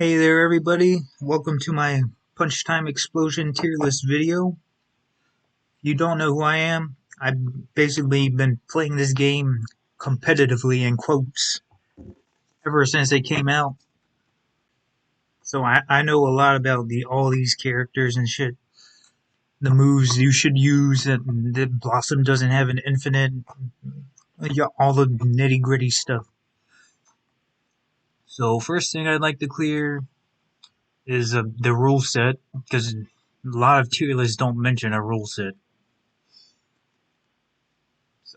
Hey there everybody, welcome to my Punch Time Explosion tier list video. If you don't know who I am, I've basically been playing this game competitively in quotes ever since it came out. So I know a lot about all these characters and shit. The moves you should use, that Blossom doesn't have an infinite, all the nitty gritty stuff. So first thing I'd like to clear is the rule set, because a lot of tier lists don't mention a rule set.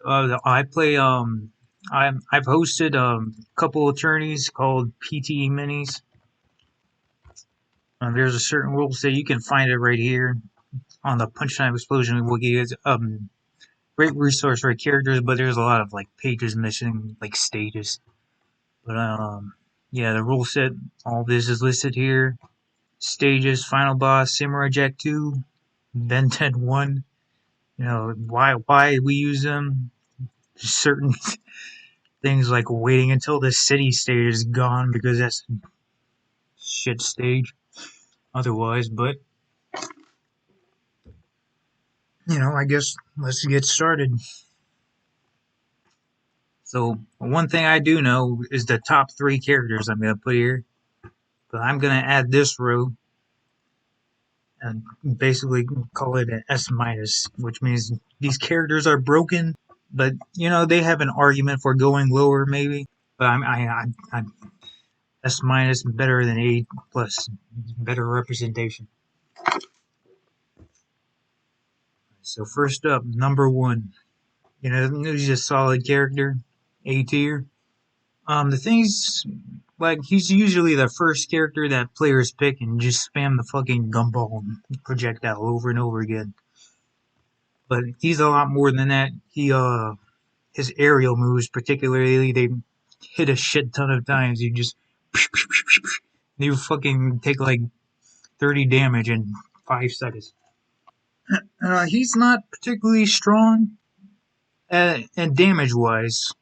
I play I've hosted a couple of tourneys called PTE Minis. There's a certain rule set, you can find it right here on the Punch Time Explosion Wiki. It's great resource for characters, but there's a lot of like pages missing, like stages. But yeah, the rule set, all this is listed here. Stages, final boss, Samurai Jack 2, Ben 10 1. You know why we use them. Certain things like waiting until the city stage is gone because that's a shit stage otherwise, but I guess let's get started. So one thing I do know is the top 3 characters I'm gonna put here, but I'm gonna add this row and basically call it an S minus, which means these characters are broken, but they have an argument for going lower maybe, but I'm S minus better than A plus, better representation. So first up, number 1. He's a solid character, A tier. The things like he's usually the first character that players pick and just spam the fucking gumball projectile over and over again. But he's a lot more than that. His aerial moves particularly, they hit a shit ton of times. You fucking take like 30 damage in 5 seconds. He's not particularly strong, and damage-wise,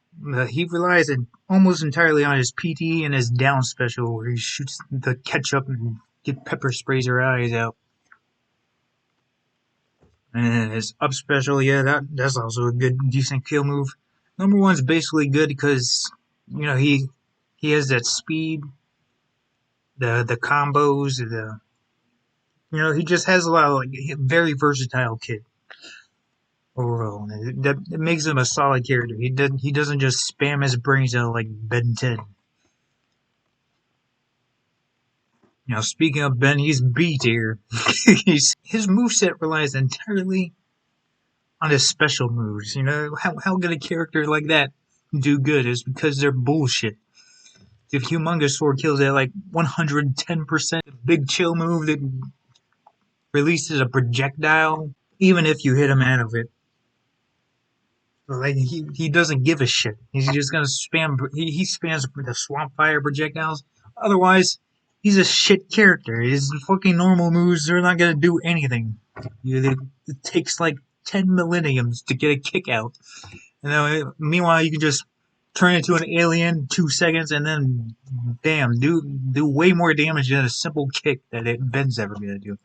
he relies almost entirely on his PTE and his down special, where he shoots the ketchup and pepper sprays her eyes out. And his up special, yeah, that's also a good, decent kill move. Number 1's basically good because he has that speed, the combos, he just has a lot of very versatile kit. Overall, that makes him a solid character. He doesn't just spam his brains out like Ben 10. Speaking of Ben, he's B tier. His moveset relies entirely on his special moves. How good a character like that do good is because they're bullshit. The humongous sword kills at like 110%. Big chill move that releases a projectile, even if you hit him out of it. Like he doesn't give a shit. He's just gonna spam. He spams the swamp fire projectiles. Otherwise, he's a shit character. His fucking normal moves are not gonna do anything. It takes like 10 millenniums to get a kick out. Meanwhile, you can just turn into an alien 2 seconds and then, bam, do way more damage than a simple kick that Ben's ever gonna do.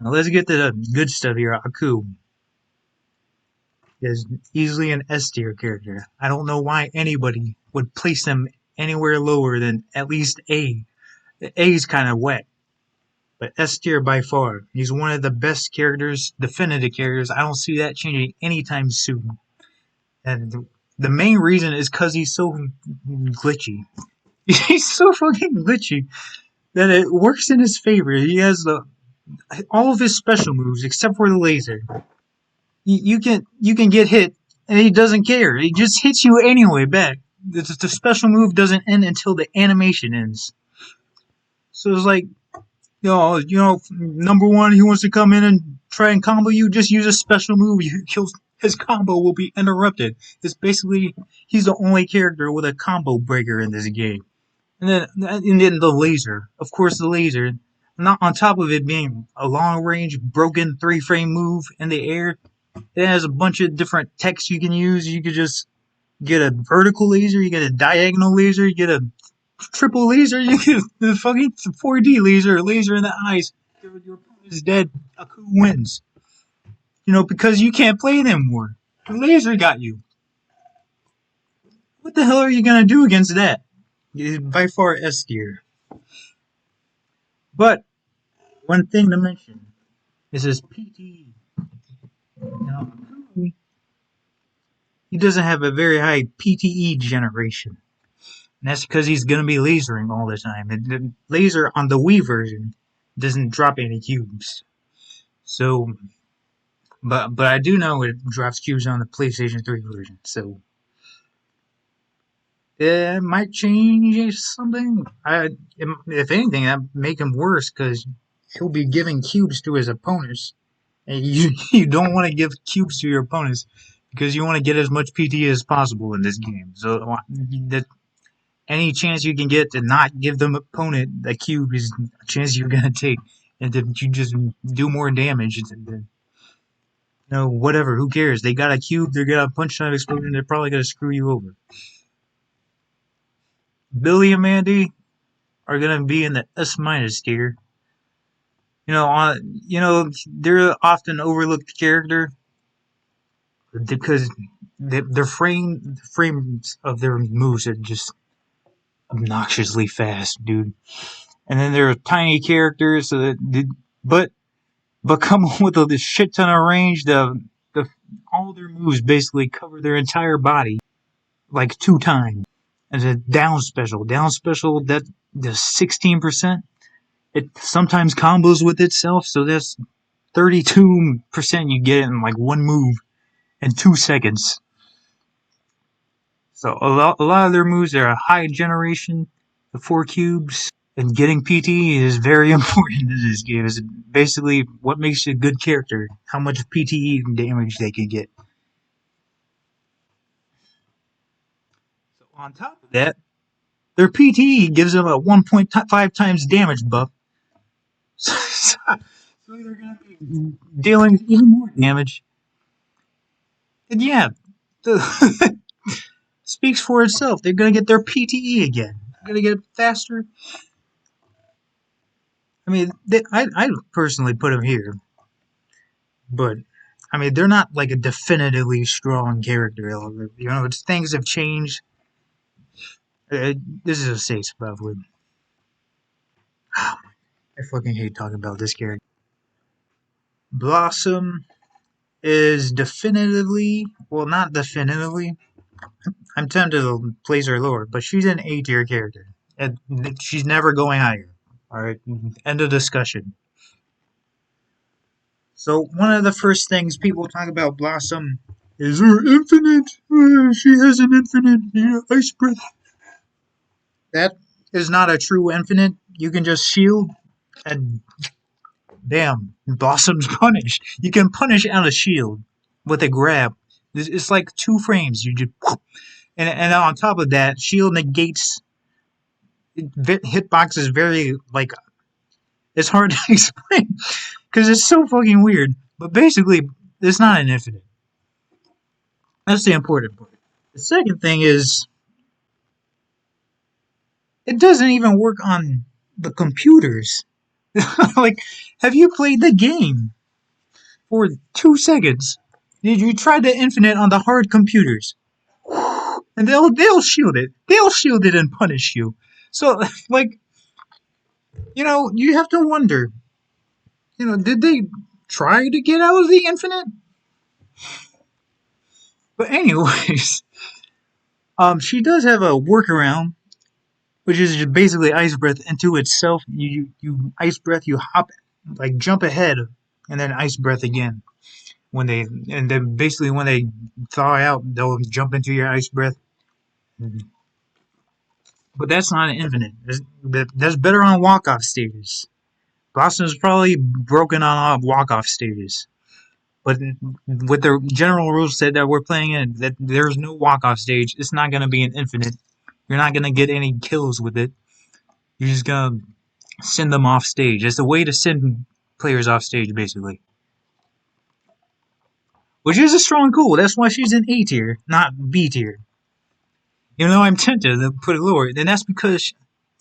Now let's get to the good stuff here. Aku is easily an S tier character. I don't know why anybody would place him anywhere lower than at least A. A is kind of wet, but S tier by far. He's one of the best characters, definitive characters. I don't see that changing anytime soon. And the main reason is because he's so glitchy. He's so fucking glitchy that it works in his favor. He has all of his special moves except for the laser. You can get hit and he doesn't care. He just hits you anyway back. The special move doesn't end until the animation ends. So it's like, number 1, he wants to come in and try and combo you, just use a special move. His combo will be interrupted. It's basically, he's the only character with a combo breaker in this game. And then the laser. Of course, the laser. Not on top of it being a long range, broken 3-frame move in the air. It has a bunch of different techs you can use. You could just get a vertical laser, you get a diagonal laser, you get a triple laser, you get the fucking 4D laser in the eyes. Your opponent is dead. Aku wins. Because you can't play them more. The laser got you. What the hell are you gonna do against that? By far S tier. But one thing to mention is his PTE. Now, he doesn't have a very high PTE generation. And that's because he's going to be lasering all the time. And the laser on the Wii version doesn't drop any cubes. So, but I do know it drops cubes on the PlayStation 3 version. So, it might change something. If anything, that make him worse because he'll be giving cubes to his opponents. And you don't want to give cubes to your opponents because you want to get as much PTE as possible in this game. So, any chance you can get to not give the opponent a cube is a chance you're gonna take, and if you just do more damage, whatever, who cares? They got a cube, they're gonna punch time explosion, they're probably gonna screw you over. Billy and Mandy are gonna be in the S- tier. They're often overlooked character because the frames of their moves are just obnoxiously fast, dude. And then there are tiny characters, but come with a shit ton of range. All their moves basically cover their entire body like 2 times. And a down special that does 16%. It sometimes combos with itself, so that's 32% you get in like one move in 2 seconds. So a lot of their moves are a high generation, the 4 cubes. And getting PTE is very important in this game. It's basically what makes you a good character, how much PTE damage they can get. So on top of that, their PTE gives them a 1.5 times damage buff. So they're going to be dealing even more damage. And yeah, speaks for itself. They're going to get their PTE again. They're going to get it faster. I mean, I personally put them here. But, I mean, they're not like a definitively strong character. Things have changed. This is a safe spot for them. I fucking hate talking about this character. Blossom is definitively, well, not definitively. I'm tempted to place her lower, but she's an A tier character. And she's never going higher. Alright, end of discussion. So, one of the first things people talk about Blossom is her infinite. She has an infinite ice breath. That is not a true infinite. You can just shield and bam, Blossom's punished. You can punish out a shield with a grab. It's like 2 frames. You just and on top of that, shield negates hitbox is very like it's hard to explain because it's so fucking weird. But basically, it's not an infinite. That's the important part. The second thing is it doesn't even work on the computers. Like, have you played the game for 2 seconds? Did you try the infinite on the hard computers? And they'll shield it. They'll shield it and punish you. So, like, you have to wonder, did they try to get out of the infinite? But anyways, she does have a workaround, which is just basically ice breath into itself. You ice breath, you hop, like jump ahead, and then ice breath again. And then basically when they thaw out, they'll jump into your ice breath. But that's not an infinite. That's better on walk-off stages. Blossom's probably broken on walk-off stages. But with the general rule set that we're playing in, that there's no walk-off stage, it's not going to be an infinite. You're not going to get any kills with it. You're just going to send them off stage. It's a way to send players off stage, basically. Which is a strong goal. That's why she's in A tier, not B tier. I'm tempted to put it lower. And that's because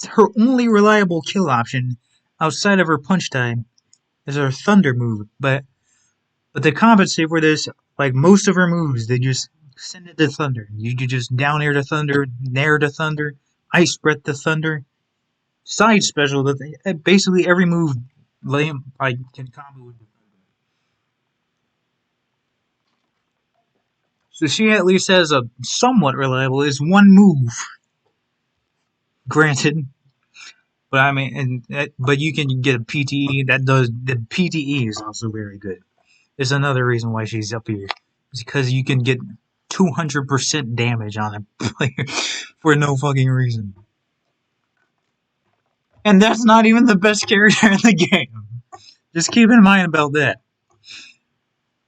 Her only reliable kill option outside of her punch time is her thunder move. But to compensate for this, like most of her moves, they just send it to thunder. You just down air to thunder, nair to thunder, ice breath to thunder, side special. Basically every move like can combo with the thunder. So she at least has a somewhat reliable is one move. Granted, but I mean, but you can get a PTE that does the PTE is also very good. It's another reason why she's up here. It's because you can get 200% damage on a player for no fucking reason. And that's not even the best character in the game. Just keep in mind about that.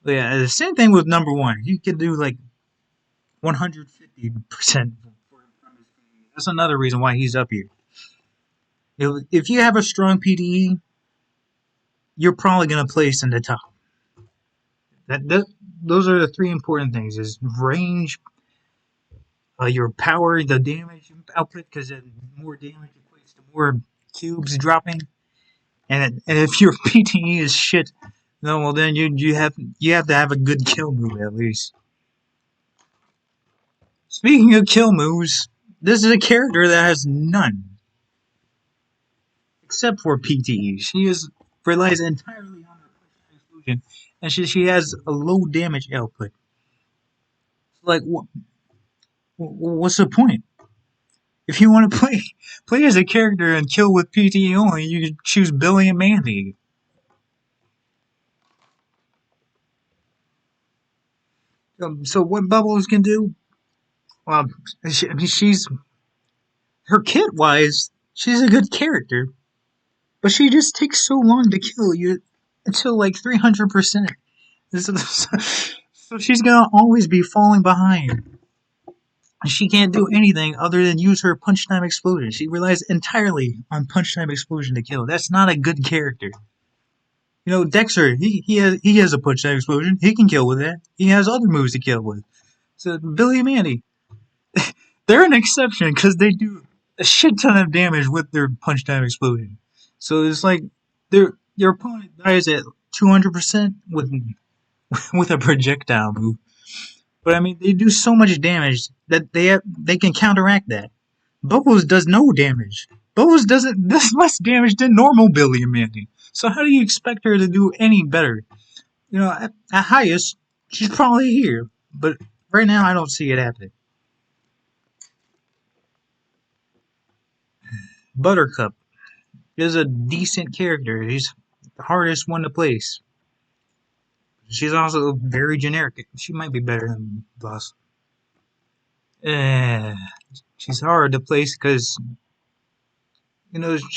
But yeah, the same thing with number one. He can do like 150%. That's another reason why he's up here. If you have a strong PTE, you're probably going to place in the top. Those are the three important things: is range, your power, the damage output, because more damage equates to more cubes dropping. And if your PTE is shit, no, well then you have to have a good kill move at least. Speaking of kill moves, this is a character that has none, except for PTE. She relies entirely on her explosion, and she has a low damage output. Like, what's the point? If you want to play as a character and kill with PTE only, you can choose Billy and Mandy. So what Bubbles can do? Well, she's her kit wise, she's a good character, but she just takes so long to kill you until like 300%. So she's gonna always be falling behind. She can't do anything other than use her punch time explosion. She relies entirely on punch time explosion to kill. That's not a good character. You know, Dexter, he has a punch time explosion. He can kill with that. He has other moves to kill with. So Billy and Mandy, they're an exception because they do a shit ton of damage with their punch time explosion. So it's like your opponent dies at 200% with a projectile move. But I mean, they do so much damage that they can counteract that. Bubbles does no damage. Bubbles does less damage than normal Billy and Mandy. So how do you expect her to do any better? You know, at highest, she's probably here. But right now, I don't see it happening. Buttercup is a decent character. She's the hardest one to place. She's also very generic. She might be better than Boss. Eh, she's hard to place because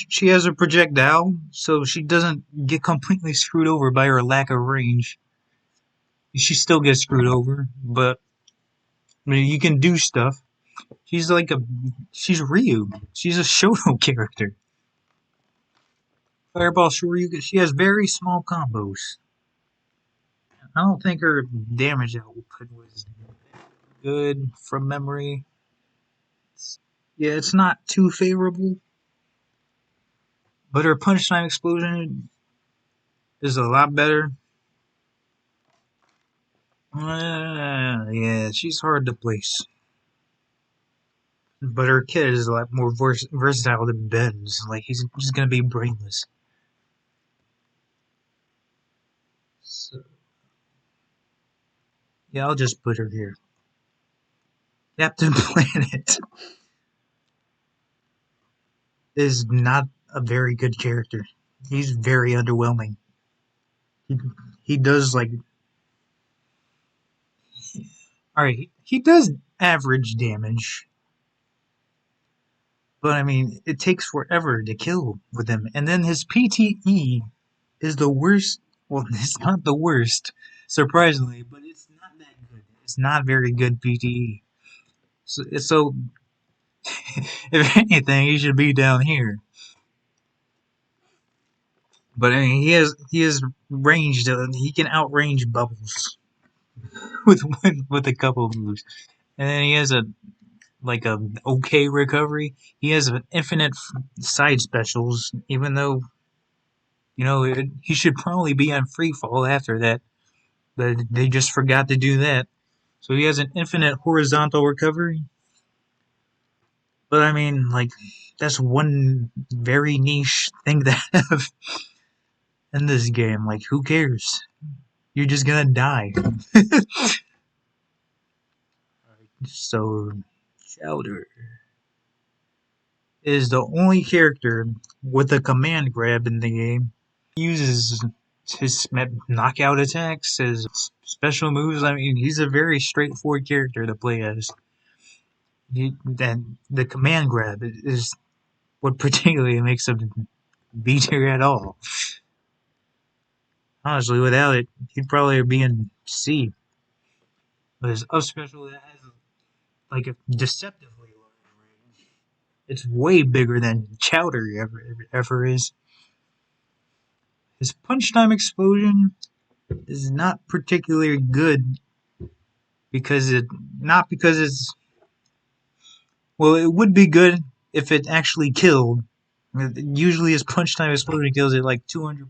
she has a projectile, so she doesn't get completely screwed over by her lack of range. She still gets screwed over, but I mean, you can do stuff. She's Ryu. She's a Shoto character. Fireball Shuriken. She has very small combos. I don't think her damage output was good from memory. It's not too favorable. But her punch time explosion is a lot better. Yeah, she's hard to place. But her kid is a lot more versatile than Ben's. Like, he's just gonna be brainless. So, yeah, I'll just put her here. Captain Planet is not a very good character. He's very underwhelming. He, he does, like... Alright, he does average damage. But, I mean, it takes forever to kill with him. And then his PTE is the worst. Well, it's not the worst, surprisingly, but it's not that good. It's not very good PTE. So if anything, he should be down here. But I mean, he has ranged. He can outrange Bubbles with a couple of moves, and then he has a like a okay recovery. He has infinite side specials, even though he should probably be on free fall after that, but they just forgot to do that. So he has an infinite horizontal recovery. But I mean, like, that's one very niche thing to have in this game. Like, who cares? You're just gonna die. So, Chowder is the only character with a command grab in the game. He uses his knockout attacks, his special moves. I mean, he's a very straightforward character to play as. Then the command grab is what particularly makes him B tier at all. Honestly, without it, he'd probably be in C. But his up special that has like a deceptively large range. It's way bigger than Chowder ever is. His punch time explosion is not particularly good because it's well, it would be good if it actually killed. Usually his punch time explosion kills at like 200%.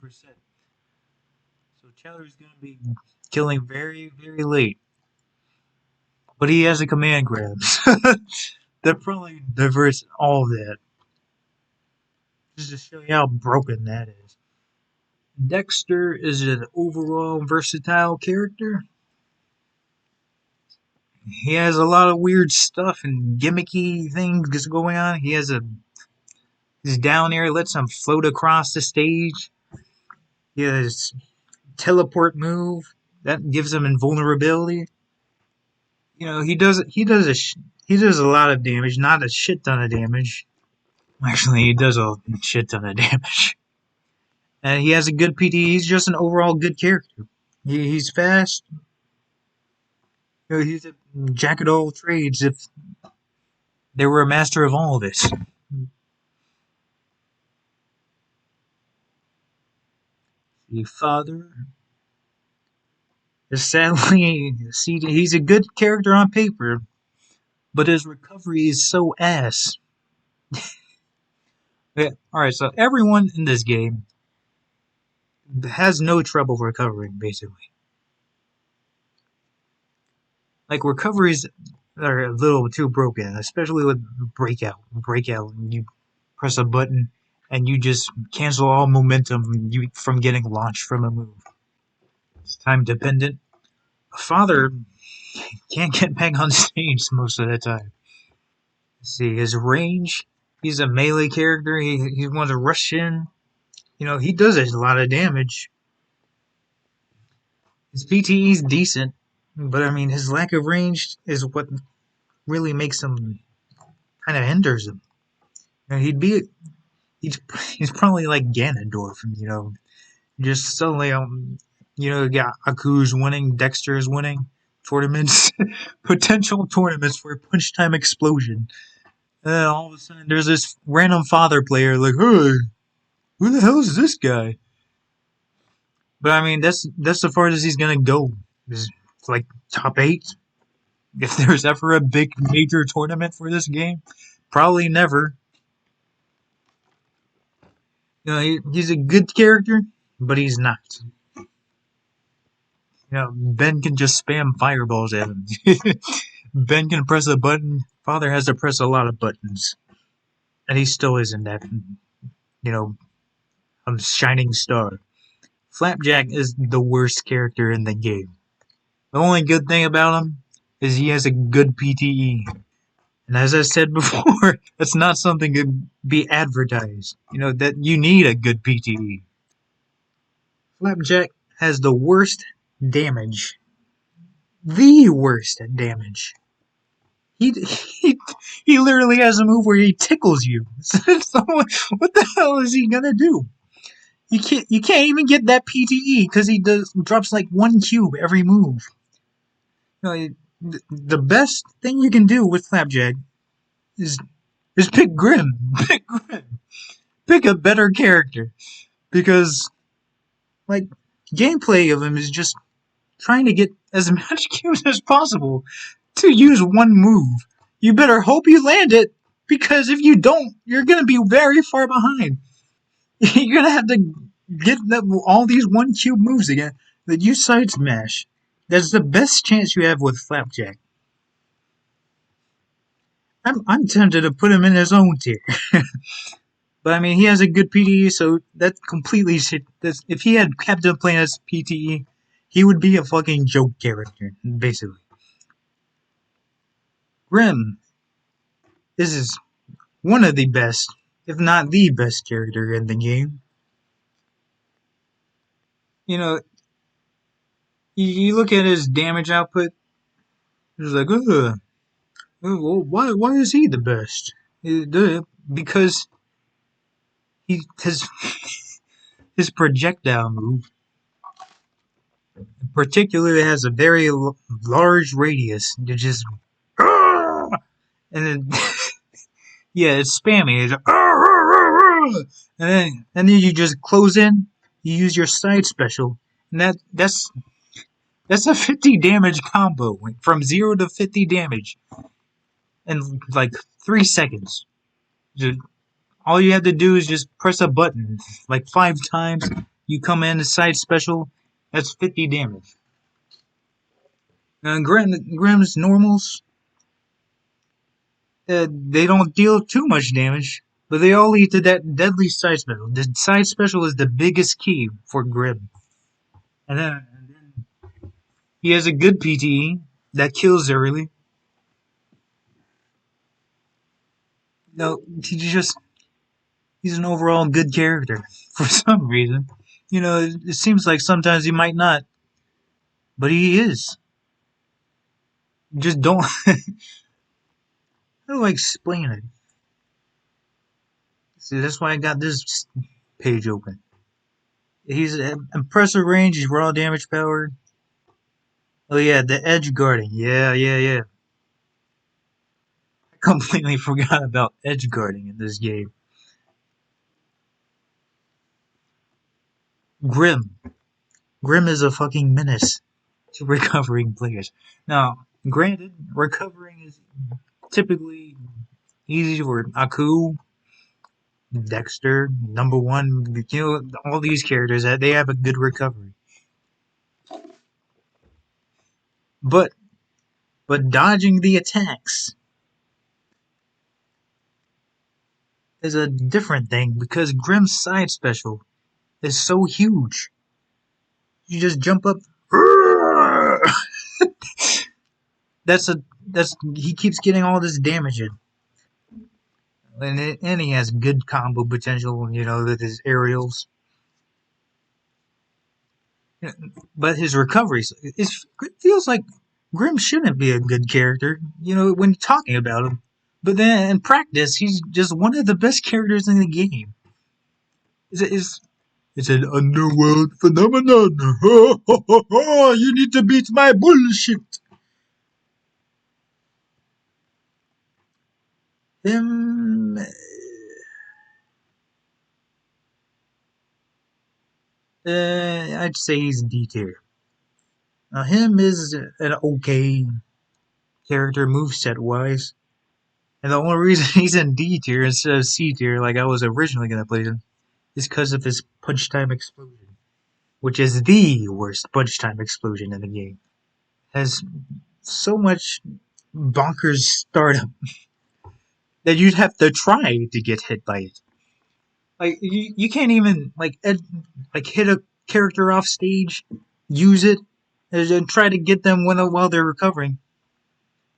So Chowder's gonna be killing very, very late. But he has a command grab. That probably diverts all of that. Just to show you how broken that is. Dexter is an overall versatile character. He has a lot of weird stuff and gimmicky things going on. He has his down air lets him float across the stage. He has teleport move that gives him invulnerability. He does a lot of damage, not a shit ton of damage. Actually, he does a shit ton of damage. And he has a good PTE. He's just an overall good character. He's fast. He's a jack of all trades if they were a master of all of it. The father. Sadly, see, he's a good character on paper, but his recovery is so ass. Yeah, alright, so everyone in this game has no trouble recovering, basically. Like, recoveries are a little too broken, especially with Breakout. Breakout, you press a button and you just cancel all momentum from getting launched from a move. It's time dependent. A father can't get back on stage most of the time. Let's see, his range. He's a melee character. He wants to rush in. He does a lot of damage. His PTE is decent, but I mean, his lack of range is what really makes him kind of hinders him. He's probably like Ganondorf, just suddenly you got Aku's winning, Dexter's winning tournaments, potential tournaments for a punch time explosion. And then all of a sudden, there's this random father player like, hey, who the hell is this guy? But I mean, that's the farthest he's gonna go. Is like top 8. If there's ever a big major tournament for this game, probably never. He's a good character, but he's not. Ben can just spam fireballs at him. Ben can press a button. Father has to press a lot of buttons, and he still isn't that, a shining star. Flapjack is the worst character in the game. The only good thing about him is he has a good PTE. And as I said before, that's not something to be advertised. That you need a good PTE. Flapjack has the worst damage. The worst damage. He literally has a move where he tickles you. So what the hell is he gonna do? You can't even get that PTE because he drops like 1 cube every move. The best thing you can do with Flapjack is pick Grim. Pick Grim. Pick a better character. Because, like, gameplay of him is just trying to get as much cubes as possible to use one move. you better hope you land it, because if you don't, you're gonna be very far behind. You're gonna have to get all these one cube moves again that you side smash. That's the best chance you have with Flapjack. I'm tempted to put him in his own tier. But I mean, he has a good PTE, so that completely shit. If he had kept him playing as PTE, he would be a fucking joke character, basically. Grim. This is one of the best, if not the best character in the game. You know, you look at his damage output, it's like, ugh, why is he the best? Because he his projectile move particularly has a very large radius. You just and then yeah, it's spammy. And then you just close in. You use your side special, and that's a 50 damage combo from 0 to 50 damage in like 3 seconds. Just, all you have to do is just press a button like 5 times. You come in the side special. That's 50 damage. Grimm's normals, they don't deal too much damage, but they all lead to that deadly side special. The side special is the biggest key for Grim. And then he has a good PTE that kills early. No, he's an overall good character for some reason. It seems like sometimes he might not, but he is. Just don't. How do I explain it? See, that's why I got this page open. He's impressive range. He's raw damage power. Oh yeah, the edge guarding. Yeah. I completely forgot about edge guarding in this game. Grim. Grim is a fucking menace to recovering players. Now, granted, recovering is typically easy for Aku, Dexter, Numbuh One. All these characters they have a good recovery. But dodging the attacks is a different thing because Grim's side special is so huge. You just jump up. that's he keeps getting all this damage in. And he has good combo potential, with his aerials. But his recoveries, it feels like Grim shouldn't be a good character, when talking about him. But then in practice, he's just one of the best characters in the game. It's an underworld phenomenon. You need to beat my bullshit. Him. I'd say he's D tier. Now, him is an okay character moveset wise. And the only reason he's in D tier instead of C tier, like I was originally going to play him, is because of his punch time explosion, which is the worst punch time explosion in the game. Has so much bonkers startup that you'd have to try to get hit by it. Like you can't even hit a character off stage, use it, and try to get them while they're recovering.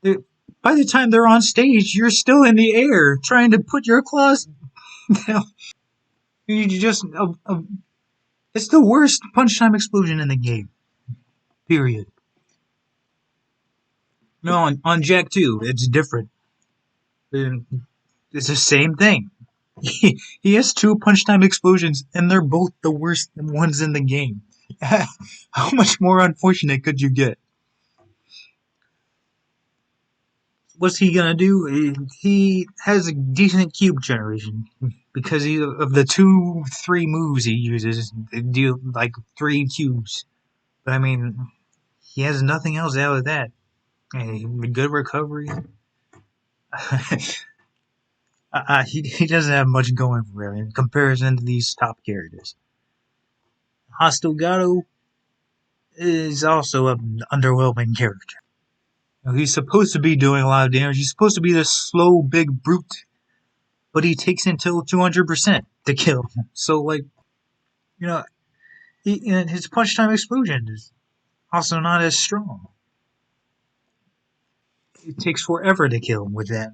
By the time they're on stage, you're still in the air trying to put your claws down. You just it's the worst punch time explosion in the game. Period. No, on Jack 2, it's different. It's the same thing. He has 2 punch time explosions, and they're both the worst ones in the game. How much more unfortunate could you get? What's he gonna do? He has a decent cube generation because of the 2-3 moves he uses. They deal like 3 cubes, but I mean, he has nothing else out of that. A good recovery. he doesn't have much going for him in comparison to these top characters. Delgado is also an underwhelming character. He's supposed to be doing a lot of damage. He's supposed to be this slow, big brute, but he takes until 200% to kill. So, like, you know, and his punch time explosion is also not as strong. It takes forever to kill him with that.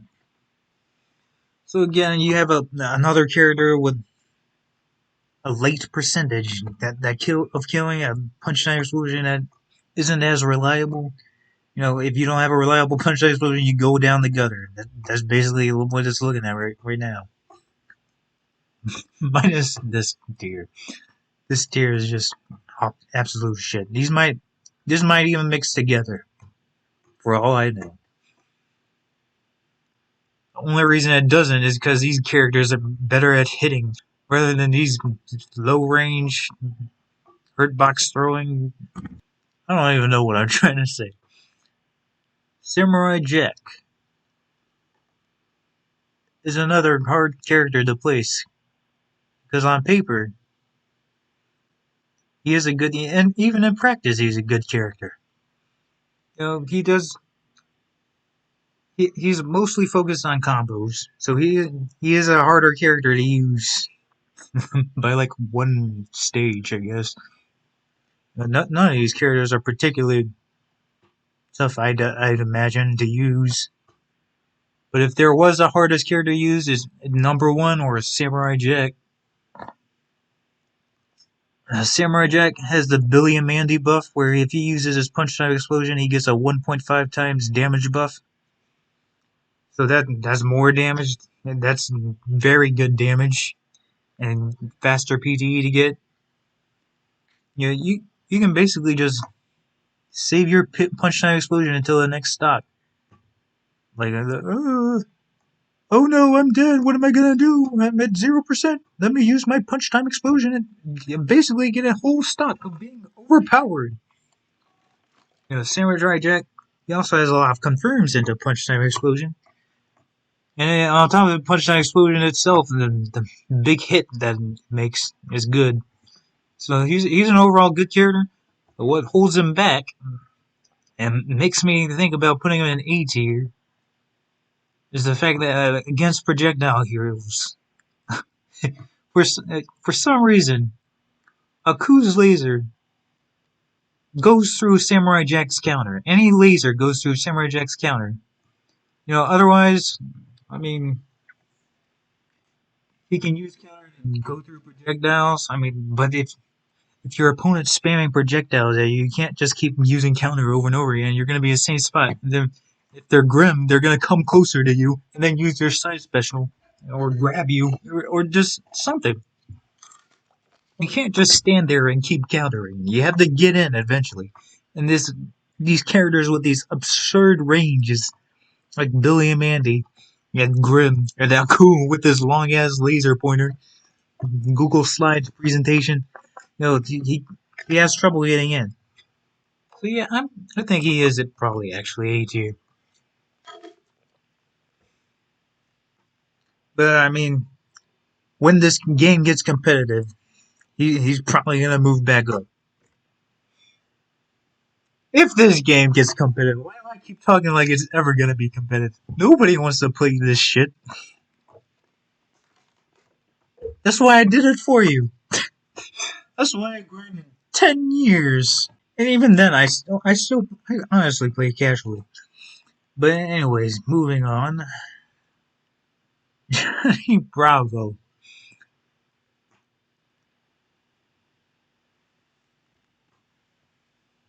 So again, you have another character with a late percentage of killing a punch time explosion that isn't as reliable. You know, if you don't have a reliable punch time explosion, you go down the gutter. That's basically what it's looking at right now. Minus this tier. This tier is just absolute shit. This might even mix together, for all I know. The only reason it doesn't is because these characters are better at hitting rather than these low range hurt box throwing. I don't even know what I'm trying to say. Samurai Jack is another hard character to place because on paper he is a good, and even in practice he's a good character. You know, he's mostly focused on combos, so he is a harder character to use by like one stage, I guess. None of these characters are particularly tough, I'd imagine, to use. But if there was a hardest character to use, is Numbuh One or Samurai Jack. Samurai Jack has the Billy and Mandy buff, where if he uses his punch time explosion, he gets a 1.5 times damage buff. So that's more damage. And that's very good damage and faster PTE to get. You know, you can basically just save your punch time explosion until the next stock. Like, oh no, I'm dead. What am I gonna do? I'm at 0%. Let me use my punch time explosion and basically get a whole stock of being overpowered. You know, Samurai Jack, he also has a lot of confirms into punch time explosion. And on top of the punch time explosion itself, the big hit that it makes is good. So he's an overall good character. But what holds him back and makes me think about putting him in A tier is the fact that against projectile heroes, for some reason, Aku's laser goes through Samurai Jack's counter. Any laser goes through Samurai Jack's counter. You know, otherwise, I mean, he can use counter and go through projectiles. I mean, but if your opponent's spamming projectiles at you, you can't just keep using counter over and over again. You're going to be in the same spot. Then, if they're grim, they're going to come closer to you and then use their side special or grab you or just something. You can't just stand there and keep countering. You have to get in eventually. And these characters with these absurd ranges, like Billy and Mandy, you had Grim, and now Cool with this long ass laser pointer. Google Slides presentation. You know, he has trouble getting in. So yeah, I think he is probably actually A tier. But I mean, when this game gets competitive, he's probably gonna move back up. If this game gets competitive, why do I keep talking like it's ever gonna be competitive? Nobody wants to play this shit. That's why I did it for you. That's why I grinded 10 years. And even then, I honestly play casually. But anyways, moving on. Johnny Bravo.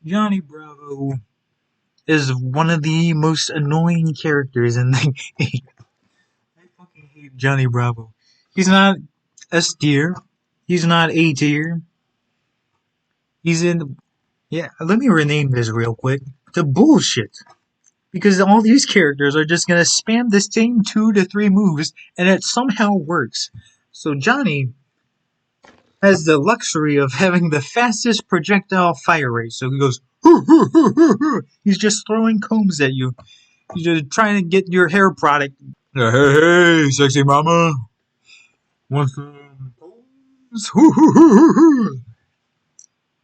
Johnny Bravo is one of the most annoying characters in the game. I fucking hate Johnny Bravo. He's not S tier. He's not A tier. He's in. Yeah, let me rename this real quick to bullshit. Because all these characters are just gonna spam the same 2 to 3 moves and it somehow works. So Johnny has the luxury of having the fastest projectile fire rate. So he goes, hoo, hoo, hoo, hoo, hoo. He's just throwing combs at you. You're just trying to get your hair product. Hey, hey, sexy mama. Want some pose?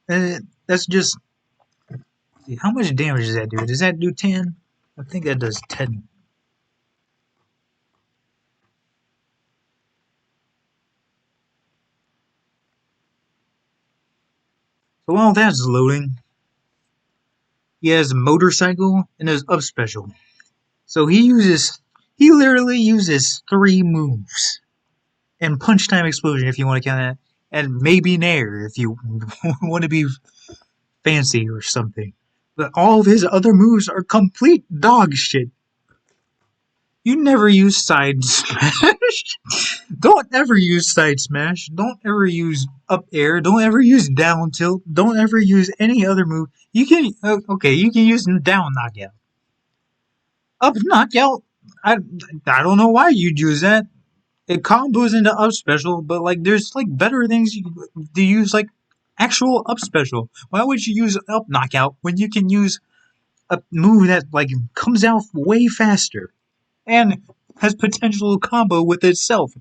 And that's just. How much damage does that do? Does that do 10? I think that does 10. So while that's loading, he has a motorcycle and his up special. So he literally uses 3 moves. And punch time explosion if you want to count that. And maybe nair if you want to be fancy or something. But all of his other moves are complete dog shit. You never use side smash. Don't ever use side smash. Don't ever use up air. Don't ever use down tilt. Don't ever use any other move. You can you can use down knockout. Up knockout. I don't know why you'd use that. It combos into up special, but like there's like better things to use, like actual up special. Why would you use up knockout when you can use a move that like comes out way faster and has potential combo with itself,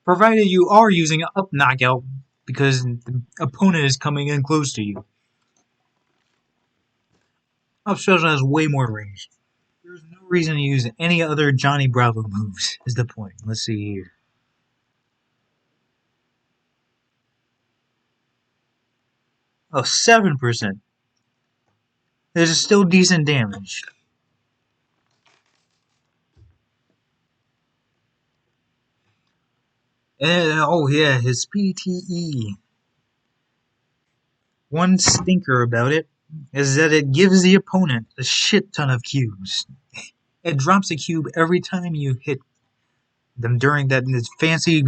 provided you are using up knockout because the opponent is coming in close to you. Up special has way more range. There's no reason to use any other Johnny Bravo moves, is the point. Let's see here. Oh, 7%. There's still decent damage. And, oh yeah, his PTE. One stinker about it is that it gives the opponent a shit ton of cubes. It drops a cube every time you hit them during that fancy,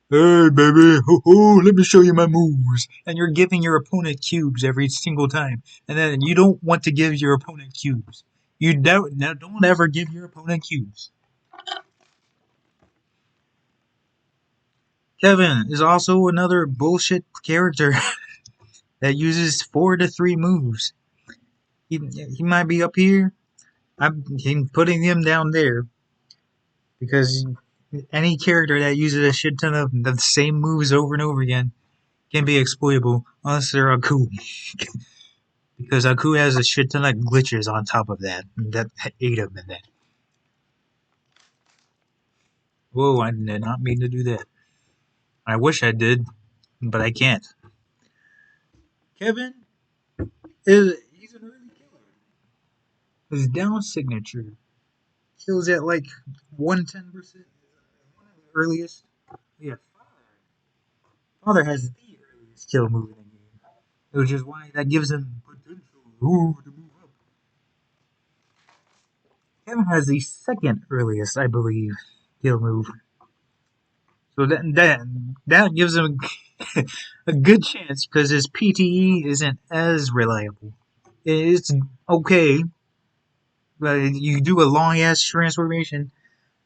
hey baby, let me show you my moves. And you're giving your opponent cubes every single time. And then you don't want to give your opponent cubes. You don't ever give your opponent cubes. Kevin is also another bullshit character that uses 4 to 3 moves. He might be up here. I'm putting him down there because any character that uses a shit ton of the same moves over and over again can be exploitable unless they're Aku. Because Aku has a shit ton of glitches on top of that aid him in that. Whoa, I did not mean to do that. I wish I did, but I can't. Kevin he's an early killer. His down signature kills at like 110%. One of the earliest. Yeah, Father has the earliest kill move in the game, which is why that gives him potential to move up. Kevin has the second earliest, I believe, kill move. So that gives him a good chance because his PTE isn't as reliable. It's okay, but you do a long ass transformation,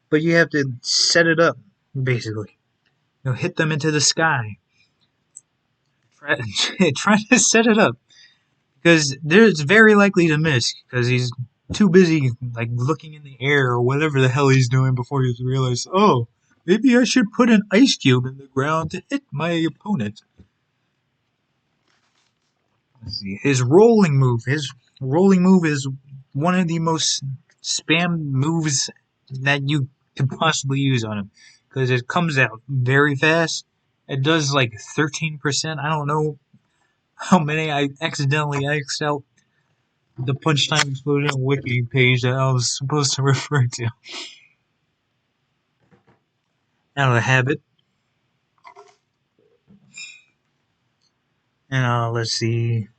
but you have to set it up basically. Hit them into the sky. Try to set it up because it's very likely to miss because he's too busy like looking in the air or whatever the hell he's doing before he realizes, oh, maybe I should put an ice cube in the ground to hit my opponent. Let's see. His rolling move is one of the most spam moves that you could possibly use on him because it comes out very fast. It does like 13%. I don't know how many I accidentally X'd out the punch time explosion wiki page that I was supposed to refer to. Out of habit. And let's see.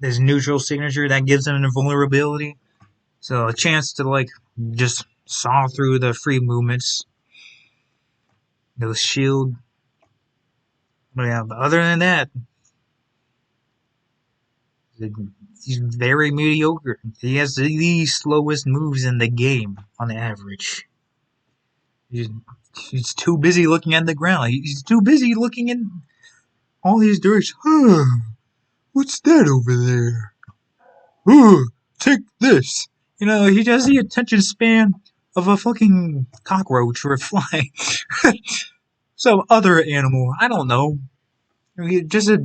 His neutral signature that gives him an invulnerability. So a chance to like just saw through the free movements. No shield. But yeah, other than that, he's very mediocre. He has the slowest moves in the game on average. He's too busy looking at the ground. He's too busy looking in all these directions. What's that over there? Take this. You know, he has the attention span of a fucking cockroach or a fly. Some other animal. I don't know. I mean, just a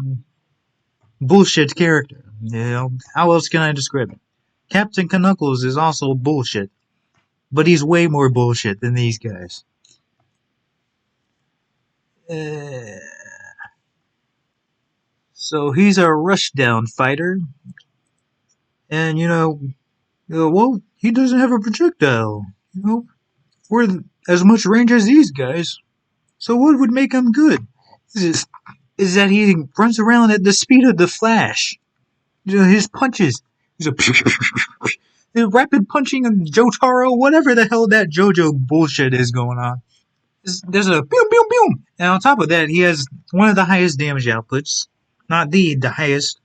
bullshit character. You know, how else can I describe it? Captain Knuckles is also bullshit, but he's way more bullshit than these guys. So he's a rushdown fighter, and well, he doesn't have a projectile, or as much range as these guys. So what would make him good? Is that he runs around at the speed of the Flash. His punches. He's a the rapid punching of Jotaro, whatever the hell that JoJo bullshit is going on. There's a boom, boom, boom. And on top of that, he has one of the highest damage outputs. Not the highest,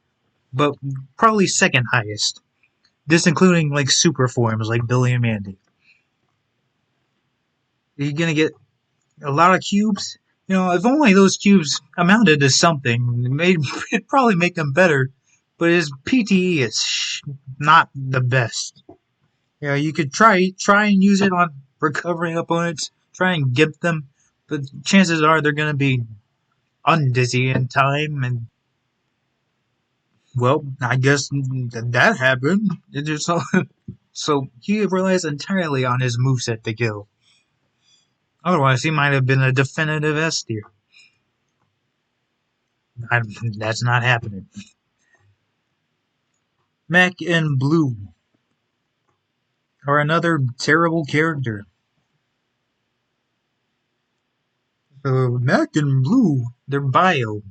but probably second highest. This including like super forms like Billy and Mandy. You're gonna get a lot of cubes. If only those cubes amounted to something, it'd probably make them better. But his PTE is not the best. You could try and use it on recovering opponents, try and gimp them, but chances are they're gonna be undizzy in time, and well, I guess that happened. So he relies entirely on his moveset to kill. Otherwise, he might have been a definitive S tier. That's not happening. Mac and Bloo are another terrible character. Mac and Bloo, their bio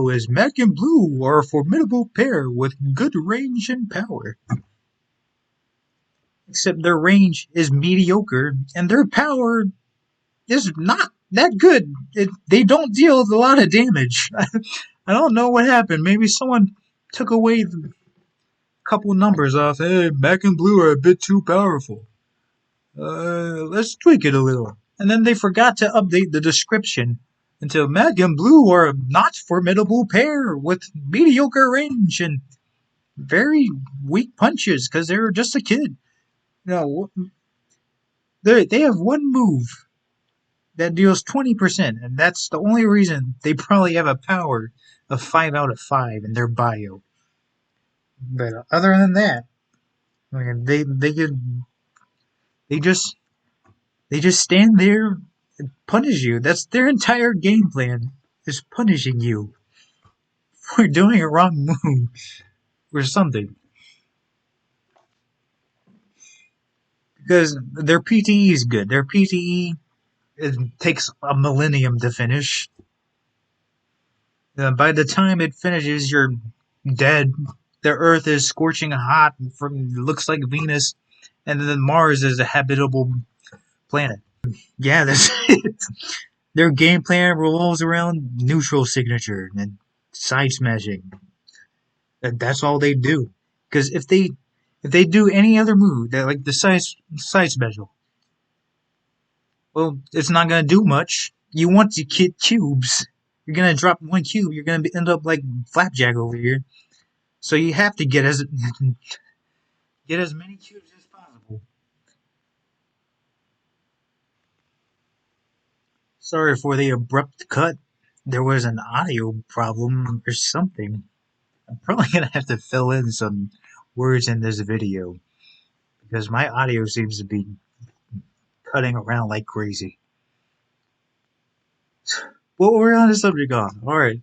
is Mac and Bloo are a formidable pair with good range and power. Except their range is mediocre and their power is not that good. They don't deal a lot of damage. I don't know what happened. Maybe someone took away a couple numbers off. Hey, Mac and Bloo are a bit too powerful. Let's tweak it a little. And then they forgot to update the description until Mac and Bloo are a not formidable pair with mediocre range and very weak punches because they're just a kid. They have one move that deals 20%, and that's the only reason they probably have a power of 5 out of 5 in their bio. But other than that, they just stand there and punish you. That's their entire game plan, is punishing you for doing a wrong move or something. Because their PTE is good. Their PTE takes a millennium to finish. By the time it finishes, you're dead. The Earth is scorching hot, looks like Venus, and then Mars is a habitable planet. Yeah, that's it. Their game plan revolves around neutral signature and side smashing. That's all they do. Because if they do any other move, like the side special, well, it's not gonna do much. You want to get cubes. You're gonna drop one cube. You're gonna end up like Flapjack over here. So you have to get as many cubes as possible. Sorry for the abrupt cut. There was an audio problem or something. I'm probably gonna have to fill in some words in this video because my audio seems to be cutting around like crazy. What were we on the subject on? Alright.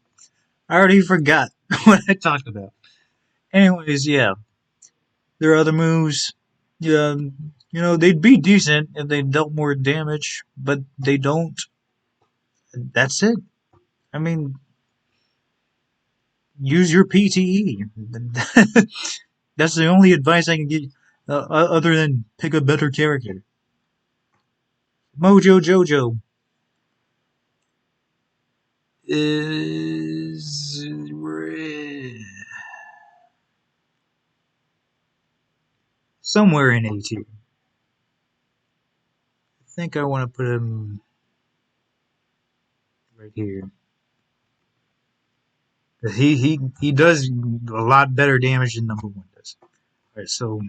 I already forgot what I talked about. Anyways, yeah. There are other moves. Yeah, they'd be decent if they dealt more damage, but they don't. That's it. I mean, use your PTE. That's the only advice I can give, other than pick a better character. Mojo Jojo is somewhere in A tier. I think I want to put him right here. He does a lot better damage than Numbuh One does. Alright, so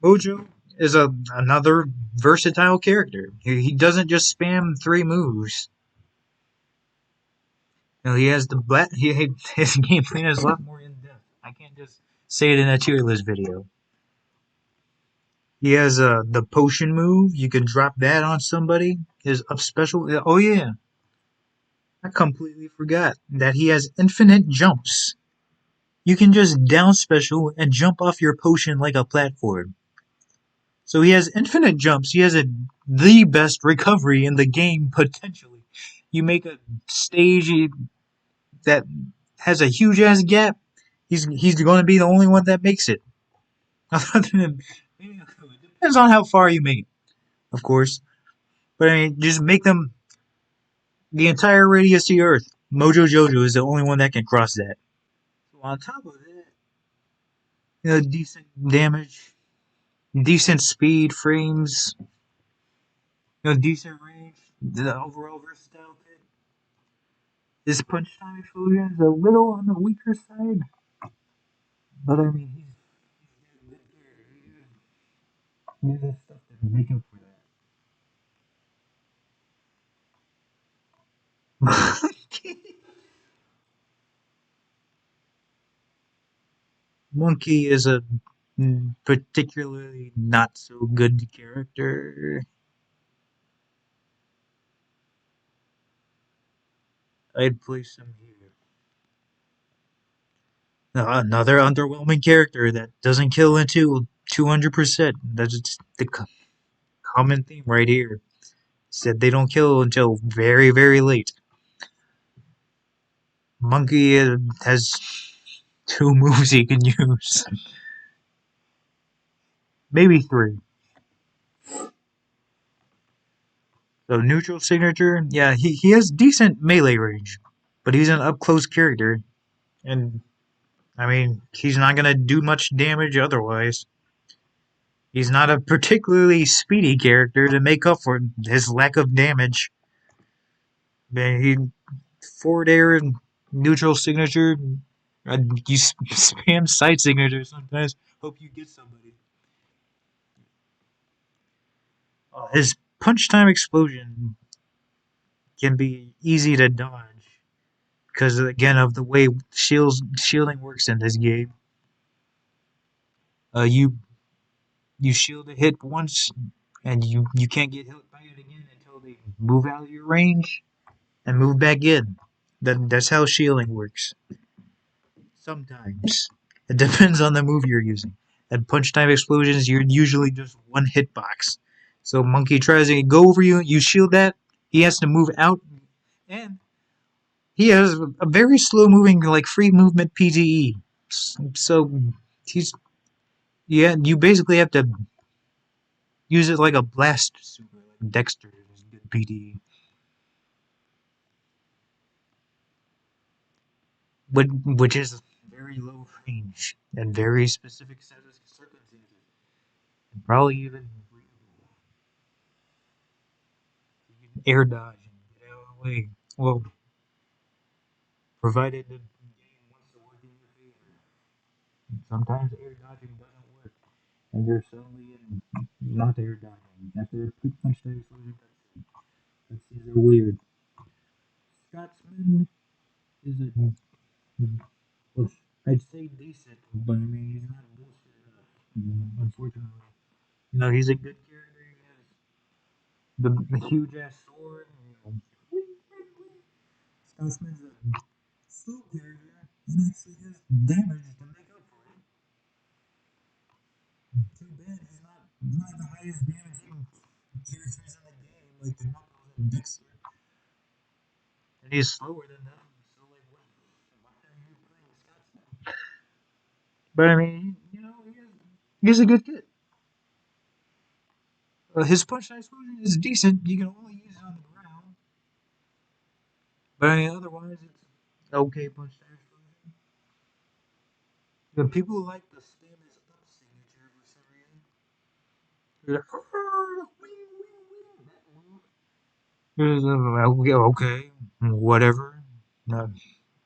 Mojo is another versatile character. He doesn't just spam three moves. You know, he has the his gameplay is a lot more in depth. I can't just say it in a tier list video. He has the potion move. You can drop that on somebody. His up special. Oh yeah, I completely forgot that he has infinite jumps. You can just down special and jump off your potion like a platform. So he has infinite jumps. He has the best recovery in the game potentially. You make a stage that has a huge ass gap. He's going to be the only one that makes it. It depends on how far you make it, of course. But I mean, just make them the entire radius of the Earth. Mojo Jojo is the only one that can cross that. So on top of that, decent damage, decent speed, frames, decent range, the overall versatile kit. His punch time explosion is a little on the weaker side, but I mean, he's good character. He uses stuff to make up for that. Monkey is a particularly not so good character. I'd place him here. Another underwhelming character that doesn't kill until 200%. That's the common theme right here. Said they don't kill until very, very late. Monkey has two moves he can use. Maybe three. So neutral signature, yeah, he has decent melee range, but he's an up close character, and I mean he's not gonna do much damage otherwise. He's not a particularly speedy character to make up for his lack of damage. He forward air and neutral signature. You spam side signature sometimes. Hope you get somebody. His punch time explosion can be easy to dodge because again of the way shielding works in this game. You shield a hit once, and you can't get hit by it again until they move out of your range and move back in. That's how shielding works. Sometimes it depends on the move you're using. At punch time explosions, you're usually just one hitbox. So monkey tries to go over you, you shield that. He has to move out, and he has a very slow moving, like free movement PTE. So he's yeah, you basically have to use it like a blast super, like Dexter is good PTE, but which is very low range and very specific set of circumstances, and probably even air dodge and get out of the way. Well, provided the game wants to work in your favor. Sometimes air dodging doesn't work, and you're suddenly in not air dodging. After a quick punch that explosion cutscene. Cutscenes are weird. Scotsman is a well, I'd say decent, but I mean he's not bullshit enough. Unfortunately, he's a good character. He has the huge ass sword. Scotsman's a slow character and actually has damage to make up for it. Too bad he's not one of the highest damaging characters in the game, like the Knuckles and Dexter. And he's slower than them, so like, why are you playing Scotsman? But I mean, he's a good kid. His punch explosion is decent. You can only use it on the ground, but I mean, otherwise it's okay punch explosion. The people who like the spam his up signature for some reason. They're like, okay, whatever. No,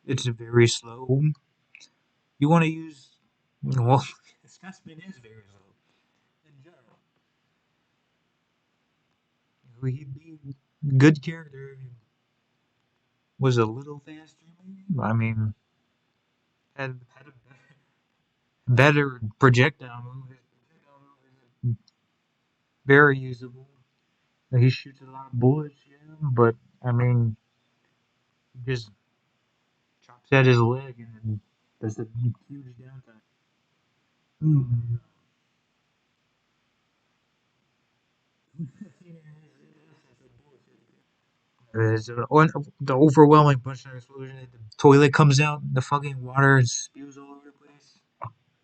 it's very slow. You want to use well, Scotsman is very slow. He'd be a good character. If he was a little faster, maybe. I mean, had a better projectile move. His projectile move is very usable. He shoots a lot of bullets, yeah, but I mean, he just chops at his leg and then does a huge downtime. Mm. The overwhelming punch explosion. The toilet comes out, the fucking water spews all over the place.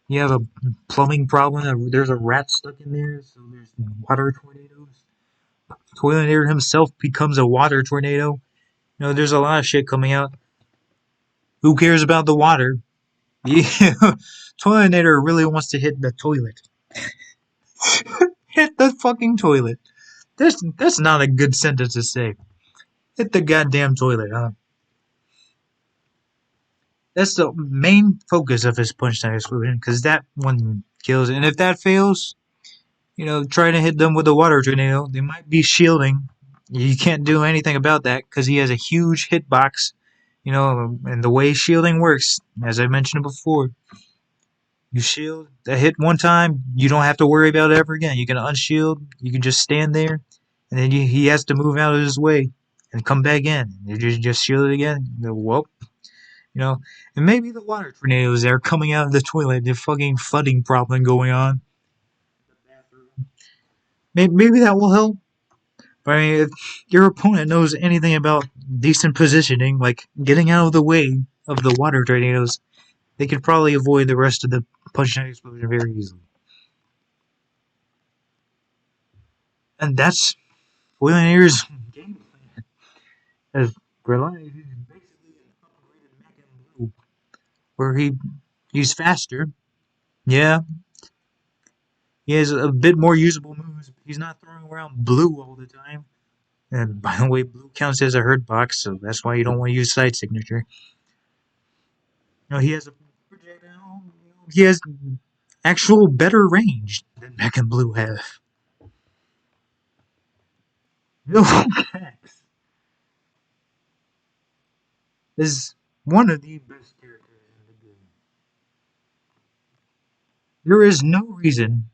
You have a plumbing problem. There's a rat stuck in there, so there's water tornadoes. Toiletnator himself becomes a water tornado. You know, there's a lot of shit coming out. Who cares about the water? Yeah. Toiletnator really wants to hit the toilet. Hit the fucking toilet. That's not a good sentence to say. Hit the goddamn toilet, huh? That's the main focus of his punch time explosion, because that one kills. And if that fails, you know, trying to hit them with a water tornado, they might be shielding. You can't do anything about that because he has a huge hitbox. You know, and the way shielding works, as I mentioned before, you shield a hit one time, you don't have to worry about it ever again. You can unshield, you can just stand there, and then he has to move out of his way and come back in. You just shield it again. Well, you know, and maybe the water tornadoes that are coming out of the toilet, the fucking flooding problem going on. Maybe that will help. But I mean, if your opponent knows anything about decent positioning, like getting out of the way of the water tornadoes, they could probably avoid the rest of the punch out explosion very easily. And that's Toiletnator's game plan. As Reliant is basically an upgraded Mac and Blue, where he's faster. Yeah, he has a bit more usable moves. He's not throwing around Blue all the time. And by the way, Blue counts as a hurt box, so that's why you don't want to use side signature. You know, he has a projectile. He has actual better range than Mac and Blue have. Vilgax is one of the best characters in the game. There is no reason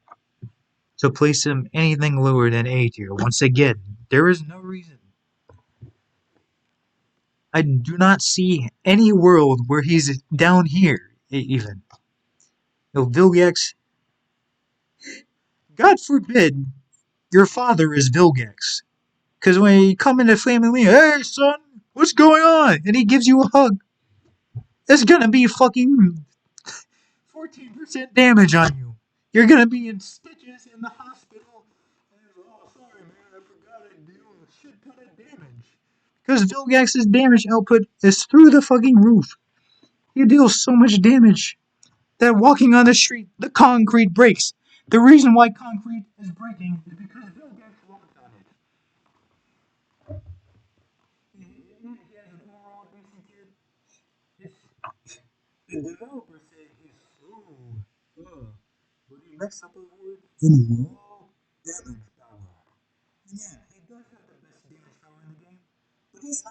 to place him anything lower than A tier. Once again, there is no reason. I do not see any world where he's down here, even. No, Vilgax, God forbid your father is Vilgax. Because when you come into family, hey son, what's going on? And he gives you a hug, it's gonna be fucking 14% damage on you. You're gonna be in stitches in the hospital. And, oh, sorry man, I forgot I deal a shit ton of damage. Because Vilgax's damage output is through the fucking roof. He deals so much damage that walking on the street, the concrete breaks. The reason why concrete is breaking is because Vilgax walked on it. He has an overall decent kid. The developer said he's slow, but he makes up a word in raw damage power. Yeah, he does have the best damage power in the game, but he's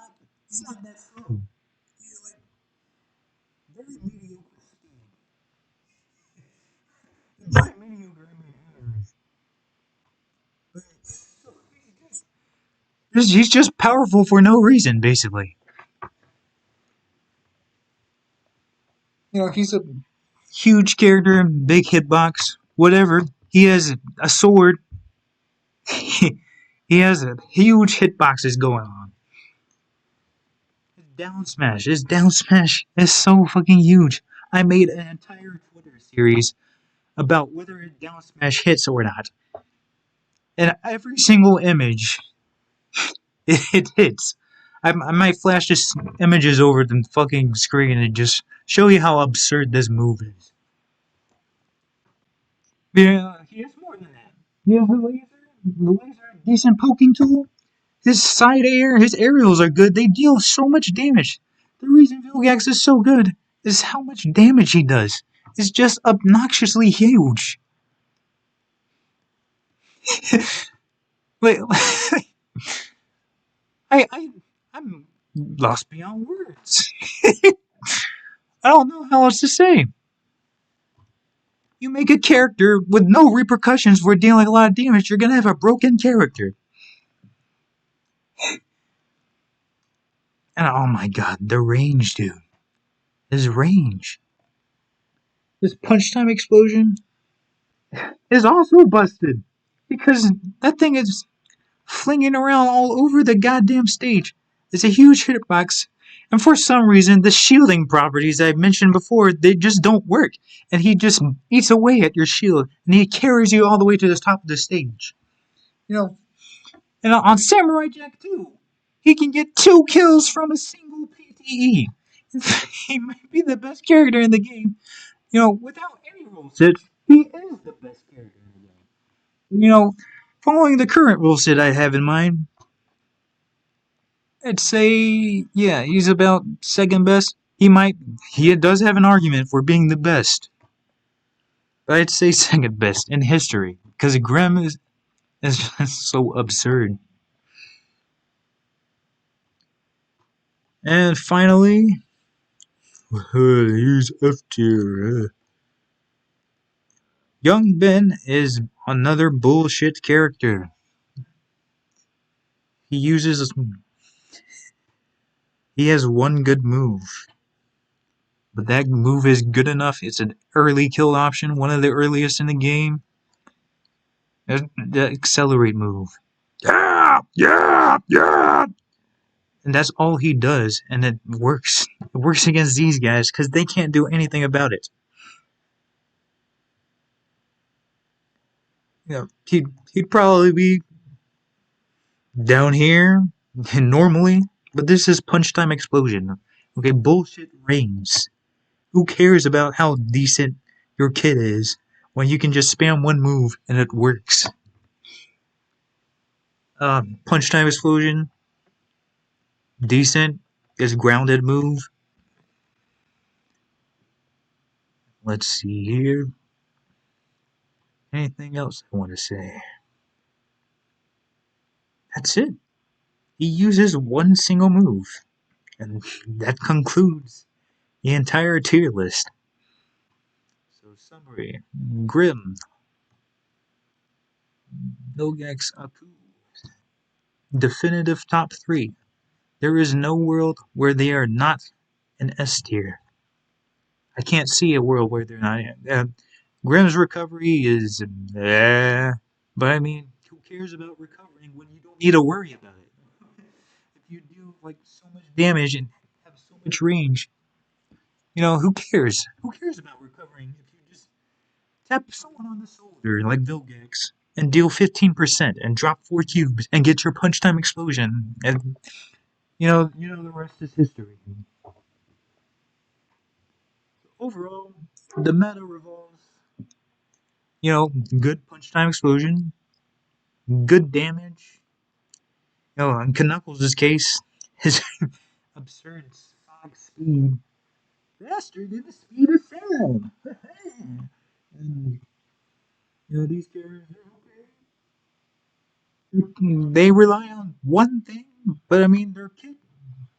not that slow. He's like very mediocre speed. By mediocre, I mean average. But, so he's just powerful for no reason, basically. You know, he's a huge character, big hitbox, whatever. He has a sword. He has a huge hitboxes going on. His down smash is so fucking huge. I made an entire Twitter series about whether his down smash hits or not. And every single image, it hits. I might flash just images over the fucking screen and just show you how absurd this move is. Yeah, he has more than that. He has the laser, decent poking tool. His side air, his aerials are good. They deal so much damage. The reason Vilgax is so good is how much damage he does. It's just obnoxiously huge. Wait, I'm lost beyond words. I don't know how else to say. You make a character with no repercussions for dealing a lot of damage, you're gonna have a broken character. And oh my god, the range, dude. His range. His punch time explosion is also busted. Because that thing is flinging around all over the goddamn stage. It's a huge hitbox. And for some reason, the shielding properties I mentioned before, they just don't work. And he just eats away at your shield. And he carries you all the way to the top of the stage. You know, and on Samurai Jack 2, he can get 2 kills from a single PTE. He might be the best character in the game. You know, without any rule set, he is the best character in the game. You know, following the current rule set I have in mind, I'd say, yeah, he's about second best. He does have an argument for being the best. But I'd say second best in history. Because Grimm is just so absurd. And finally, here's F tier. Young Ben is another bullshit character. He has one good move. But that move is good enough. It's an early kill option, one of the earliest in the game. The accelerate move. Yeah, yeah, yeah. And that's all he does, and it works. It works against these guys because they can't do anything about it. You know, he'd probably be down here normally, but this is punch time explosion. Okay, bullshit reigns. Who cares about how decent your kid is when you can just spam one move and it works? Punch time explosion, decent. Is grounded move. Let's see here. Anything else I want to say? That's it. He uses one single move. And that concludes the entire tier list. So summary. Grim. Vilgax Aku. Definitive top 3. There is no world where they are not an S tier. I can't see a world where they're not. Grimm's recovery is but I mean, who cares about recovering when you don't need to worry about it? If you do like so much damage and have so much range, you know, who cares? Who cares about recovering if you just tap someone on the shoulder like Vilgax and deal 15% and drop 4 cubes and get your punch time explosion and you know the rest is history. Overall, the meta revolves, you know, good punch time explosion, good damage. You know, in Knuckles' case, his absurd fog speed faster than the speed of sound. And you know, these characters they rely on one thing, but I mean their kit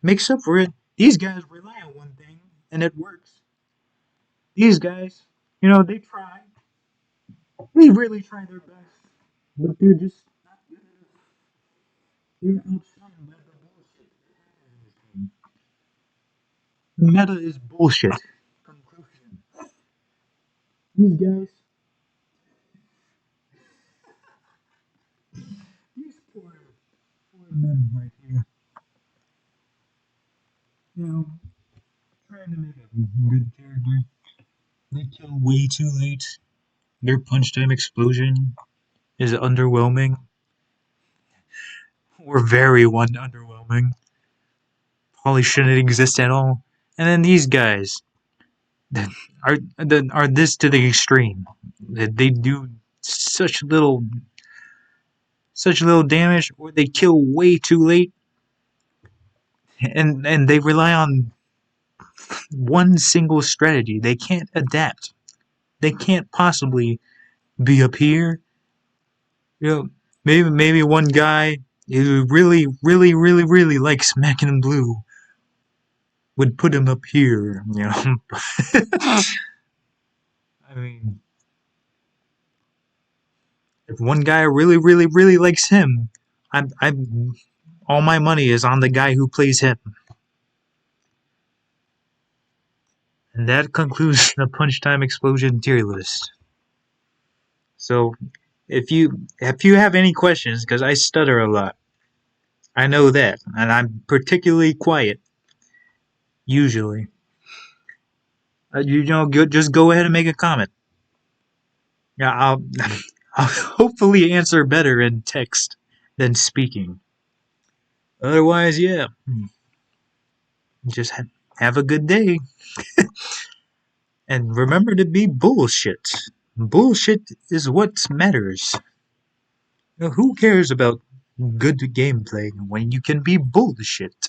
makes up for it. These guys rely on one thing and it works. These guys, you know, they try. They really try their best. But they're just not good enough. They're outshined by the bullshit. Meta is bullshit. Conclusion. These guys, these poor men right here, you know, trying to make a good character. They kill way too late. Their punch time explosion is underwhelming, or very underwhelming. Probably shouldn't exist at all. And then these guys are this to the extreme. They do such little damage, or they kill way too late, and they rely on one single strategy. They can't adapt. They can't possibly be up here. You know, maybe one guy who really likes Mac and Blue would put him up here, you know. I mean, if one guy really likes him, I'm all my money is on the guy who plays him. And that concludes the Punch Time Explosion tier list. So, if you have any questions, because I stutter a lot, I know that, and I'm particularly quiet usually. Just go ahead and make a comment. Yeah, I'll hopefully answer better in text than speaking. Otherwise, yeah, just have a good day. And remember to be bullshit. Bullshit is what matters. Who cares about good gameplay when you can be bullshit?